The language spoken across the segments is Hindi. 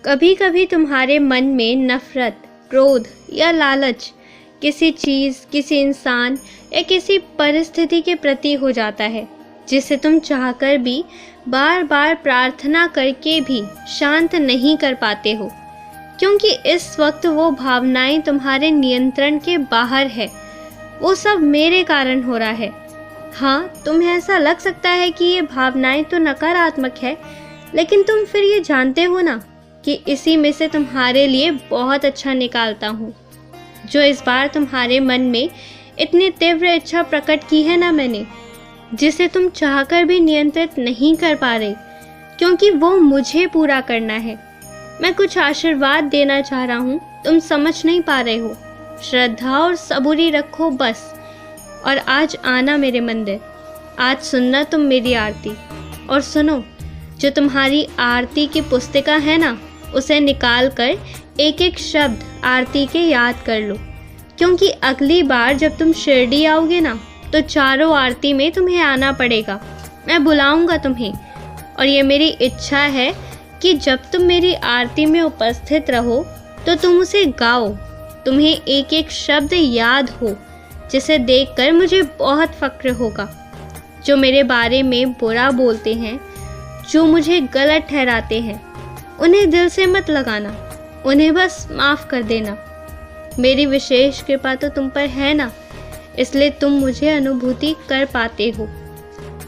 कभी कभी तुम्हारे मन में नफरत, क्रोध या लालच किसी चीज़, किसी इंसान या किसी परिस्थिति के प्रति हो जाता है, जिसे तुम चाहकर भी बार बार प्रार्थना करके भी शांत नहीं कर पाते हो, क्योंकि इस वक्त वो भावनाएं तुम्हारे नियंत्रण के बाहर है। वो सब मेरे कारण हो रहा है। हाँ, तुम्हें ऐसा लग सकता है कि ये भावनाएं तो नकारात्मक है, लेकिन तुम फिर ये जानते हो ना कि इसी में से तुम्हारे लिए बहुत अच्छा निकालता हूँ। जो इस बार तुम्हारे मन में इतनी तीव्र इच्छा प्रकट की है ना मैंने, जिसे तुम चाहकर भी नियंत्रित नहीं कर पा रहे, क्योंकि वो मुझे पूरा करना है। मैं कुछ आशीर्वाद देना चाह रहा हूँ, तुम समझ नहीं पा रहे हो। श्रद्धा और सबूरी रखो बस, और आज आना मेरे मंदिर। आज सुनना तुम मेरी आरती, और सुनो, जो तुम्हारी आरती की पुस्तिका है ना, उसे निकाल कर एक एक शब्द आरती के याद कर लो, क्योंकि अगली बार जब तुम शिरडी आओगे ना, तो चारों आरती में तुम्हें आना पड़ेगा। मैं बुलाऊंगा तुम्हें, और ये मेरी इच्छा है कि जब तुम मेरी आरती में उपस्थित रहो तो तुम उसे गाओ, तुम्हें एक एक शब्द याद हो, जिसे देखकर मुझे बहुत फक्र होगा। जो मेरे बारे में बुरा बोलते हैं, जो मुझे गलत ठहराते हैं, उन्हें दिल से मत लगाना, उन्हें बस माफ़ कर देना। मेरी विशेष कृपा तो तुम पर है ना, इसलिए तुम मुझे अनुभूति कर पाते हो।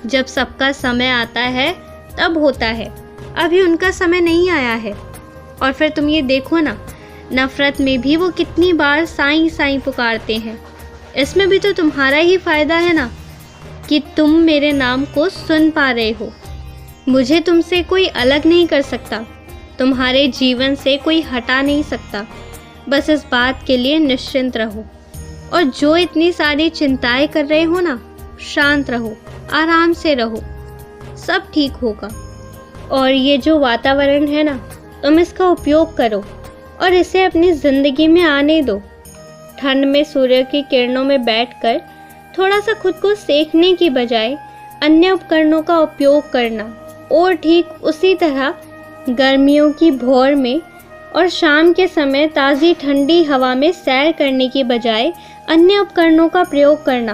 जब सबका समय आता है तब होता है, अभी उनका समय नहीं आया है। और फिर तुम ये देखो ना, नफ़रत में भी वो कितनी बार साईं साईं पुकारते हैं। इसमें भी तो तुम्हारा ही फ़ायदा है ना, कि तुम मेरे नाम को सुन पा रहे हो। मुझे तुमसे कोई अलग नहीं कर सकता, तुम्हारे जीवन से कोई हटा नहीं सकता। बस इस बात के लिए निश्चिंत रहो, और जो इतनी सारी चिंताएं कर रहे हो ना, शांत रहो, आराम से रहो, सब ठीक होगा। और ये जो वातावरण है ना, तुम इसका उपयोग करो और इसे अपनी ज़िंदगी में आने दो। ठंड में सूर्य की किरणों में बैठकर थोड़ा सा खुद को सेकने की बजाय अन्य उपकरणों का उपयोग करना, और ठीक उसी तरह गर्मियों की भोर में और शाम के समय ताज़ी ठंडी हवा में सैर करने की बजाय अन्य उपकरणों का प्रयोग करना।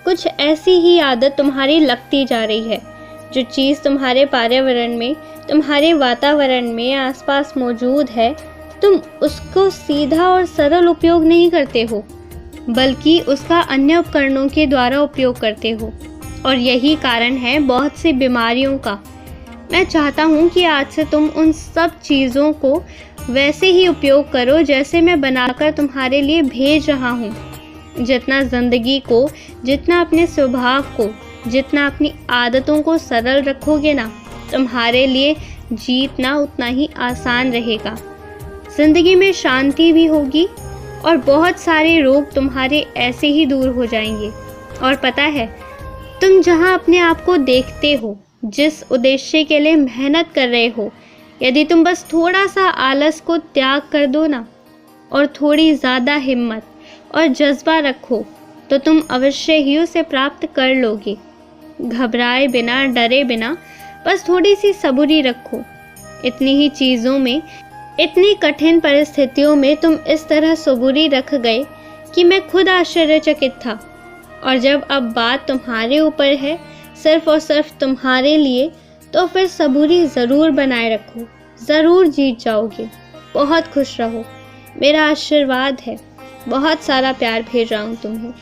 कुछ ऐसी ही आदत तुम्हारी लगती जा रही है। जो चीज़ तुम्हारे पर्यावरण में, तुम्हारे वातावरण में आसपास मौजूद है, तुम उसको सीधा और सरल उपयोग नहीं करते हो, बल्कि उसका अन्य उपकरणों के द्वारा उपयोग करते हो। और यही कारण है बहुत सी बीमारियों का। मैं चाहता हूँ कि आज से तुम उन सब चीज़ों को वैसे ही उपयोग करो जैसे मैं बनाकर तुम्हारे लिए भेज रहा हूँ। जितना ज़िंदगी को, जितना अपने स्वभाव को, जितना अपनी आदतों को सरल रखोगे ना, तुम्हारे लिए जीतना उतना ही आसान रहेगा। ज़िंदगी में शांति भी होगी, और बहुत सारे रोग तुम्हारे ऐसे ही दूर हो जाएंगे। और पता है, तुम जहाँ अपने आप को देखते हो, जिस उद्देश्य के लिए मेहनत कर रहे हो, यदि तुम बस थोड़ा सा आलस को त्याग कर दो ना, और थोड़ी ज़्यादा हिम्मत और जज्बा रखो, तो तुम अवश्य ही उसे प्राप्त कर लोगे। घबराए बिना, डरे बिना, बस थोड़ी सी सबूरी रखो। इतनी ही चीज़ों में, इतनी कठिन परिस्थितियों में तुम इस तरह सबूरी रख गए कि मैं खुद आश्चर्यचकित था। और जब अब बात तुम्हारे ऊपर है, सिर्फ और सिर्फ तुम्हारे लिए, तो फिर सबूरी ज़रूर बनाए रखो, ज़रूर जीत जाओगे। बहुत खुश रहो, मेरा आशीर्वाद है। बहुत सारा प्यार भेज रहा हूँ तुम्हें।